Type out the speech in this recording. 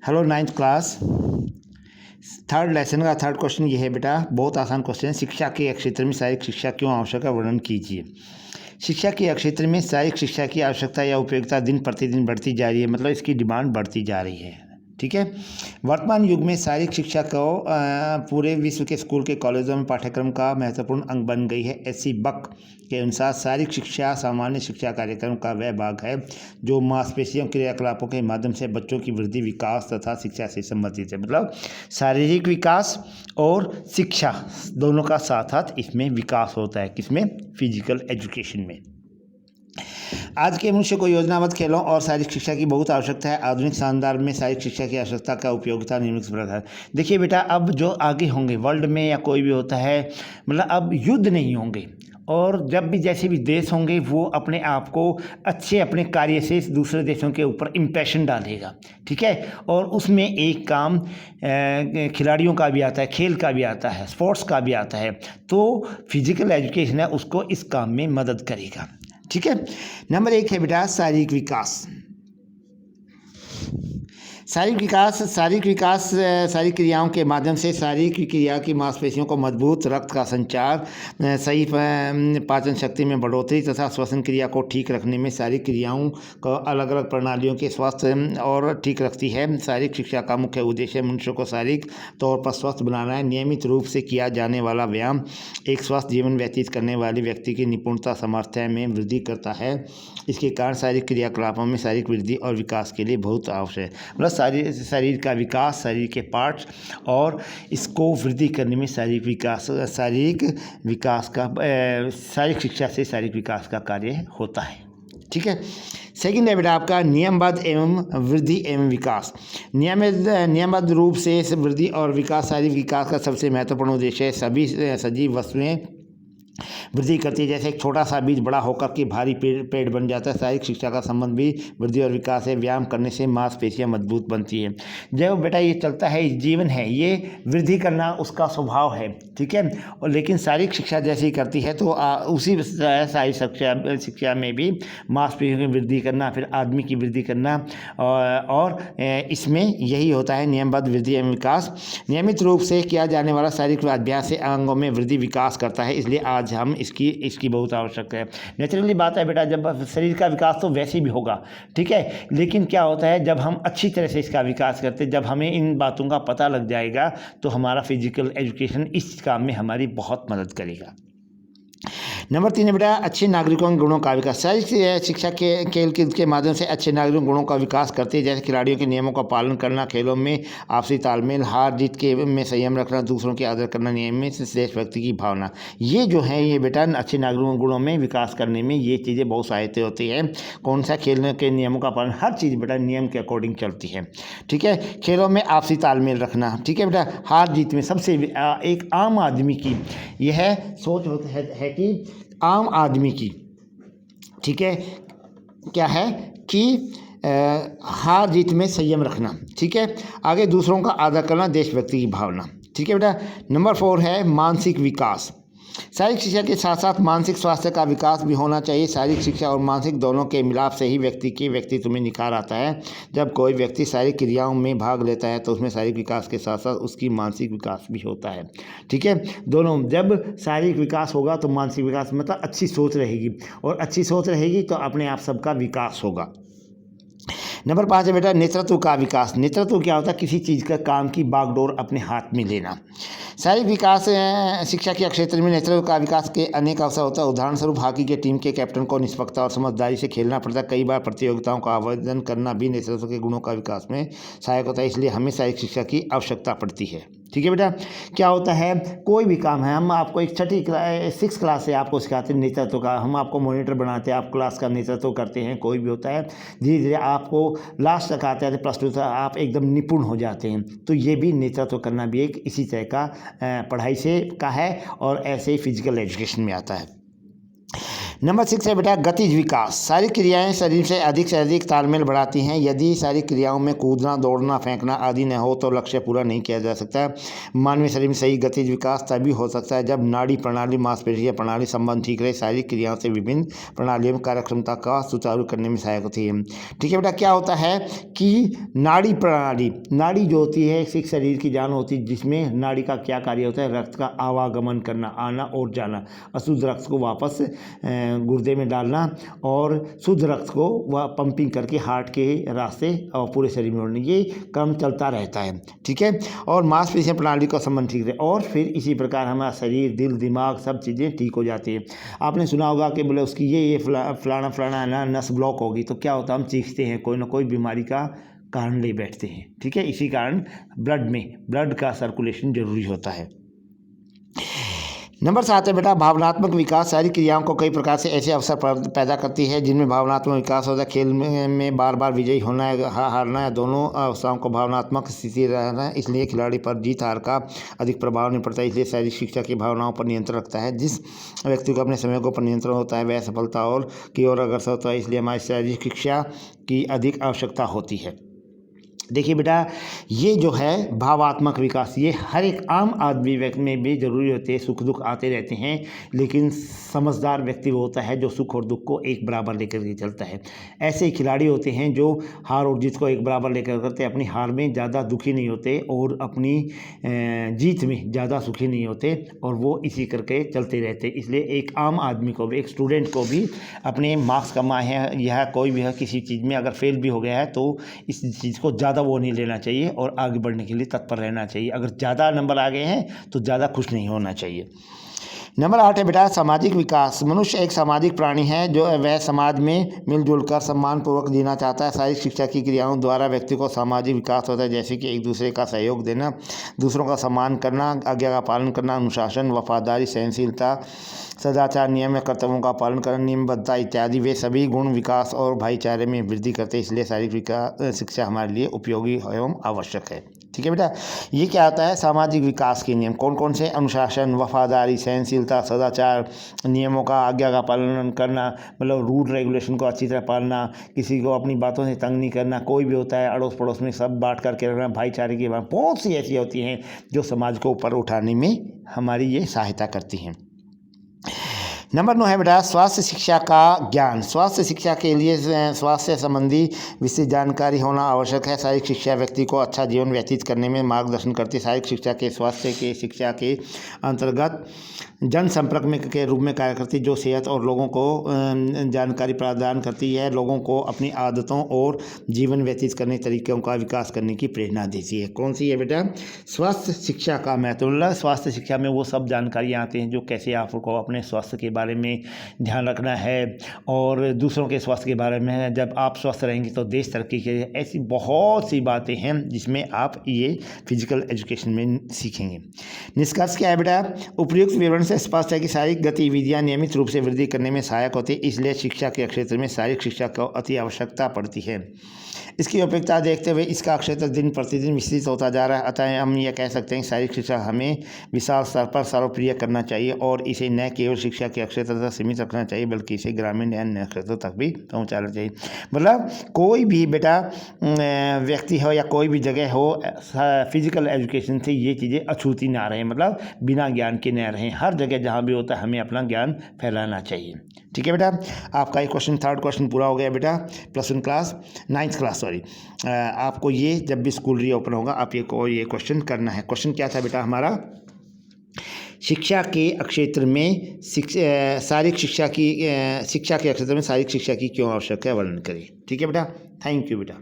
Hello ninth class, third lesson का third question ये है बेटा। बहुत आसान क्वेश्चन है। शिक्षा के क्षेत्र में शारीरिक शिक्षा क्यों आवश्यक है, वर्णन कीजिए। शिक्षा के क्षेत्र में शारीरिक शिक्षा की आवश्यकता या उपयोगिता दिन प्रतिदिन बढ़ती जा रही है, मतलब इसकी डिमांड बढ़ती जा रही है। ठीक है। वर्तमान युग में शारीरिक शिक्षा को पूरे विश्व के स्कूल के कॉलेजों में पाठ्यक्रम का महत्वपूर्ण अंग बन गई है। एसी बक के अनुसार शारीरिक शिक्षा सामान्य शिक्षा कार्यक्रम का वह भाग है जो मांसपेशियों क्रियाकलापों के माध्यम से बच्चों की वृद्धि, विकास तथा शिक्षा से संबंधित है। मतलब शारीरिक विकास और शिक्षा दोनों का साथ साथ इसमें विकास होता है। किसमें? फिजिकल एजुकेशन में। आज के मनुष्य को योजनाबद्ध खेलों और शारीरिक शिक्षा की बहुत आवश्यकता है। आधुनिक संदर्भ में शारीरिक शिक्षा की आवश्यकता का उपयोगिता निम्न प्रकार है। देखिए बेटा, अब जो आगे होंगे वर्ल्ड में या कोई भी होता है, मतलब अब युद्ध नहीं होंगे, और जब भी जैसे भी देश होंगे वो अपने आप को अच्छे अपने कार्य से दूसरे देशों के ऊपर इम्प्रेशन डालेगा। ठीक है। और उसमें एक काम खिलाड़ियों का भी आता है, खेल का भी आता है, स्पोर्ट्स का भी आता है। तो फिजिकल एजुकेशन है उसको इस काम में मदद करेगा। ठीक है। नंबर 1 है बेटा शारीरिक विकास। शारीरिक शारीरिक क्रियाओं के माध्यम से शारीरिक क्रिया की मांसपेशियों को मजबूत, रक्त का संचार, सही पाचन शक्ति में बढ़ोतरी तथा श्वसन क्रिया को ठीक रखने में शारीरिक क्रियाओं को अलग अलग प्रणालियों के स्वास्थ्य और ठीक रखती है। शारीरिक शिक्षा का मुख्य उद्देश्य मनुष्य को शारीरिक तौर पर स्वस्थ बनाना है। नियमित रूप से किया जाने वाला व्यायाम एक स्वस्थ जीवन व्यतीत करने वाले व्यक्ति की निपुणता सामर्थ्य में वृद्धि करता है। इसके कारण शारीरिक क्रियाकलापों में शारीरिक वृद्धि और विकास के लिए बहुत आवश्यक है। मतलब शरीर का विकास, शरीर के पार्ट्स और इसको वृद्धि करने में शारीरिक शिक्षा से शारीरिक विकास का कार्य होता है। ठीक है। सेकंड है बेटा आपका नियमबद्ध एवं वृद्धि एवं विकास। नियमबद्ध रूप से वृद्धि और विकास शारीरिक विकास का सबसे महत्वपूर्ण उद्देश्य है। सभी सजीव वस्तुएं वृद्धि करती है। जैसे एक छोटा सा बीज बड़ा होकर के भारी पेड़ बन जाता है। शारीरिक शिक्षा का संबंध भी वृद्धि और विकास है। व्यायाम करने से मांसपेशियां मजबूत बनती है। जब बेटा ये चलता है, जीवन है, ये वृद्धि करना उसका स्वभाव है। ठीक है। और लेकिन शारीरिक शिक्षा जैसी करती है तो उसी शारीरिक शिक्षा में भी मांसपेशियों की वृद्धि करना, फिर आदमी की वृद्धि करना, और इसमें यही होता है नियमबद्ध वृद्धि एवं विकास। नियमित रूप से किया जाने वाला शारीरिक अभ्यास से अंगों में वृद्धि विकास करता है। इसलिए आज हम इसकी बहुत आवश्यकता है। नेचुरली बात है बेटा, जब शरीर का विकास तो वैसे भी होगा। ठीक है। लेकिन क्या होता है, जब हम अच्छी तरह से इसका विकास करते, जब हमें इन बातों का पता लग जाएगा तो हमारा फिजिकल एजुकेशन इस काम में हमारी बहुत मदद करेगा। नंबर 3 है बेटा अच्छे नागरिकों के गुणों का विकास। शारीरिक शिक्षा खेल के माध्यम से अच्छे नागरिकों गुणों का विकास करती है। जैसे खिलाड़ियों के नियमों का पालन करना, खेलों में आपसी तालमेल, हार जीत के में संयम रखना, दूसरों की आदर करना, नियमित देशभक्ति की भावना, ये जो है ये बेटा अच्छे नागरिकों गुणों में विकास करने में ये चीज़ें बहुत सहायता होती है। कौन सा खेलने के नियमों का पालन, हर चीज़ बेटा नियम के अकॉर्डिंग चलती है। ठीक है। खेलों में आपसी तालमेल रखना। ठीक है बेटा। हार जीत में सबसे एक आम आदमी की यह सोच है कि आम आदमी की, ठीक है, क्या है कि हार जीत में संयम रखना। ठीक है। आगे दूसरों का आदर करना, देशभक्ति की भावना। ठीक है बेटा। नंबर 4 है मानसिक विकास। शारीरिक शिक्षा के साथ साथ मानसिक स्वास्थ्य का विकास भी होना चाहिए। शारीरिक शिक्षा और मानसिक दोनों के मिलाप से ही व्यक्ति के व्यक्तित्व में निखार आता है। जब कोई व्यक्ति शारीरिक क्रियाओं में भाग लेता है तो उसमें शारीरिक विकास के साथ साथ उसकी मानसिक विकास भी होता है। ठीक है। दोनों, जब शारीरिक विकास होगा तो मानसिक विकास, मतलब अच्छी सोच रहेगी, और अच्छी सोच रहेगी तो अपने आप सबका विकास होगा। नंबर 5 है बेटा नेतृत्व का विकास। नेतृत्व क्या होता है? किसी चीज़ का काम की बागडोर अपने हाथ में लेना। शारीरिक विकास शिक्षा के क्षेत्र में नेतृत्व का विकास के अनेक अवसर होता है। उदाहरण स्वरूप हॉकी के टीम के कैप्टन को निष्पक्षता और समझदारी से खेलना पड़ता है। कई बार प्रतियोगिताओं का आयोजन करना भी नेतृत्व के गुणों का विकास में सहायक होता है। इसलिए हमें शारीरिक शिक्षा की आवश्यकता पड़ती है। ठीक है बेटा। क्या होता है, कोई भी काम है, हम आपको एक 6th क्लास से आपको सिखाते हैं नेतृत्व का, हम आपको मॉनिटर बनाते हैं, आप क्लास का नेतृत्व करते हैं, कोई भी होता है, धीरे धीरे आपको लास्ट तक आते हैं, +2 तक आप एकदम निपुण हो जाते हैं। तो ये भी नेतृत्व करना भी एक इसी तरह का पढ़ाई से का है, और ऐसे ही फिजिकल एजुकेशन में आता है। नंबर 6 है बेटा गतिज विकास। शारीरिक क्रियाएं शरीर से अधिक तालमेल बढ़ाती हैं। यदि शारीरिक क्रियाओं में कूदना, दौड़ना, फेंकना आदि न हो तो लक्ष्य पूरा नहीं किया जा सकता। मानवीय शरीर में सही गतिज विकास तभी हो सकता है जब नाड़ी प्रणाली, मांसपेशियां प्रणाली संबंध ठीक रहे। शारीरिक क्रियाओं से विभिन्न प्रणालियों में कार्यक्षमता का सुचारू करने में सहायक होती है। ठीक है बेटा, क्या होता है कि नाड़ी प्रणाली, नाड़ी जो होती है एक शरीर की जान होती है, जिसमें नाड़ी का क्या कार्य होता है, रक्त का आवागमन करना, आना और जाना, अशुद्ध रक्त को वापस गुर्दे में डालना और शुद्ध रक्त को वह पंपिंग करके हार्ट के रास्ते और पूरे शरीर में उड़ना, ये काम चलता रहता है। ठीक है, और मांसपेशियां प्रणाली का संबंध ठीक रहे और फिर इसी प्रकार हमारा शरीर, दिल, दिमाग सब चीज़ें ठीक हो जाती है। आपने सुना होगा कि बोले उसकी ये फलाना ना नस ब्लॉक होगी तो क्या होता है, हम चीखते हैं, कोई ना कोई बीमारी का कारण ले बैठते हैं। ठीक है, इसी कारण ब्लड का सर्कुलेशन जरूरी होता है। नंबर 7 है बेटा भावनात्मक विकास। शारीरिक क्रियाओं को कई प्रकार से ऐसे अवसर पैदा करती है जिनमें भावनात्मक विकास होता है। खेल में बार बार विजयी होना है, हारना है, दोनों अवस्थाओं को भावनात्मक स्थिति रहना है। इसलिए खिलाड़ी पर जीत हार का अधिक प्रभाव नहीं पड़ता। इसलिए शारीरिक शिक्षा की भावनाओं पर नियंत्रण रखता है। जिस व्यक्ति को अपने समय को पर नियंत्रण होता है वह सफलता और की ओर अग्रसर होता है। इसलिए हमारी शारीरिक शिक्षा की अधिक आवश्यकता होती है। देखिए बेटा, ये जो है भावात्मक विकास, ये हर एक आम आदमी व्यक्ति में भी जरूरी होते हैं। सुख दुख आते रहते हैं, लेकिन समझदार व्यक्ति वो होता है जो सुख और दुख को एक बराबर लेकर के चलता है। ऐसे खिलाड़ी होते हैं जो हार और जीत को एक बराबर लेकर करते हैं। अपनी हार में ज़्यादा दुखी नहीं होते और अपनी जीत में ज़्यादा सुखी नहीं होते, और वो इसी करके चलते रहते। इसलिए एक आम आदमी को भी, एक स्टूडेंट को भी अपने मार्क्स कमाए हैं या कोई भी है किसी चीज़ में अगर फेल भी हो गया है तो इस चीज़ को ज़्यादा वो नहीं लेना चाहिए और आगे बढ़ने के लिए तत्पर रहना चाहिए। अगर ज़्यादा नंबर आ गए हैं तो ज़्यादा खुश नहीं होना चाहिए। नंबर 8 है बेटा सामाजिक विकास। मनुष्य एक सामाजिक प्राणी है जो वह समाज में मिलजुल कर सम्मानपूर्वक जीना चाहता है। शारीरिक शिक्षा की क्रियाओं द्वारा व्यक्ति को सामाजिक विकास होता है, जैसे कि एक दूसरे का सहयोग देना, दूसरों का सम्मान करना, आज्ञा का पालन करना, अनुशासन, वफादारी, सहनशीलता, सदाचार, नियम या कर्तव्यों का पालन करना, नियमबद्धता इत्यादि। वे सभी गुण विकास और भाईचारे में वृद्धि करते हैं। इसलिए शारीरिक शिक्षा हमारे लिए उपयोगी एवं आवश्यक है। ठीक है बेटा, ये क्या होता है सामाजिक विकास के नियम कौन कौन से, अनुशासन, वफादारी, सहनशीलता, सदाचार, नियमों का, आज्ञा का पालन करना, मतलब रूल रेगुलेशन को अच्छी तरह पालना, किसी को अपनी बातों से तंग नहीं करना, कोई भी होता है अड़ोस पड़ोस में सब बांट करके रखना, भाईचारे की बात, बहुत सी ऐसी होती हैं जो समाज को ऊपर उठाने में हमारी ये सहायता करती हैं। नंबर 9 है बेटा स्वास्थ्य शिक्षा का ज्ञान। स्वास्थ्य शिक्षा के लिए स्वास्थ्य संबंधी विशेष जानकारी होना आवश्यक है। शारीरिक शिक्षा व्यक्ति को अच्छा जीवन व्यतीत करने में मार्गदर्शन करती है। शारीरिक शिक्षा के स्वास्थ्य के शिक्षा के अंतर्गत जन संपर्क में के रूप में कार्य करती है, जो सेहत और लोगों को जानकारी प्रदान करती है, लोगों को अपनी आदतों और जीवन व्यतीत करने तरीकों का विकास करने की प्रेरणा देती है। कौन सी है बेटा स्वास्थ्य शिक्षा का महत्व। स्वास्थ्य शिक्षा में वो सब जानकारियाँ आती हैं जो कैसे आपको अपने स्वास्थ्य के बारे में ध्यान रखना है और दूसरों के स्वास्थ्य के बारे में है। जब आप स्वस्थ रहेंगे तो देश तरक्की करेगा। ऐसी बहुत सी बातें हैं जिसमें आप ये फिजिकल एजुकेशन में सीखेंगे। निष्कर्ष क्या है बेटा, उपयुक्त विवरण से स्पष्ट है कि शारीरिक गतिविधियां नियमित रूप से वृद्धि करने में सहायक होती है। इसलिए शिक्षा के क्षेत्र में शारीरिक शिक्षा को अति आवश्यकता पड़ती है। इसकी उपयोगिता देखते हुए इसका क्षेत्र दिन प्रतिदिन विस्तृत होता जा रहा है। अतः हम ये कह सकते हैं शारीरिक शिक्षा हमें विशाल स्तर पर सर्वप्रिय करना चाहिए और इसे न केवल शिक्षा के क्षेत्र तक सीमित रखना चाहिए बल्कि इसे ग्रामीण या अन्य क्षेत्रों तक भी पहुँचाना चाहिए। मतलब कोई भी बेटा व्यक्ति हो या कोई भी जगह हो, फिजिकल एजुकेशन से ये चीज़ें अछूती ना रहें, मतलब बिना ज्ञान के न रहें। हर जगह जहाँ भी होता है हमें अपना ज्ञान फैलाना चाहिए। ठीक है बेटा, आपका ये क्वेश्चन, थर्ड क्वेश्चन पूरा हो गया बेटा। +1 क्लास, 9th क्लास सॉरी। आपको ये जब भी स्कूल रीओपन होगा आप ये क्वेश्चन करना है। क्वेश्चन क्या था बेटा हमारा, शिक्षा के क्षेत्र में शारीरिक शिक्षा के क्षेत्र में शारीरिक शिक्षा की क्यों आवश्यक है, वर्णन करिए। ठीक है बेटा, थैंक यू बेटा।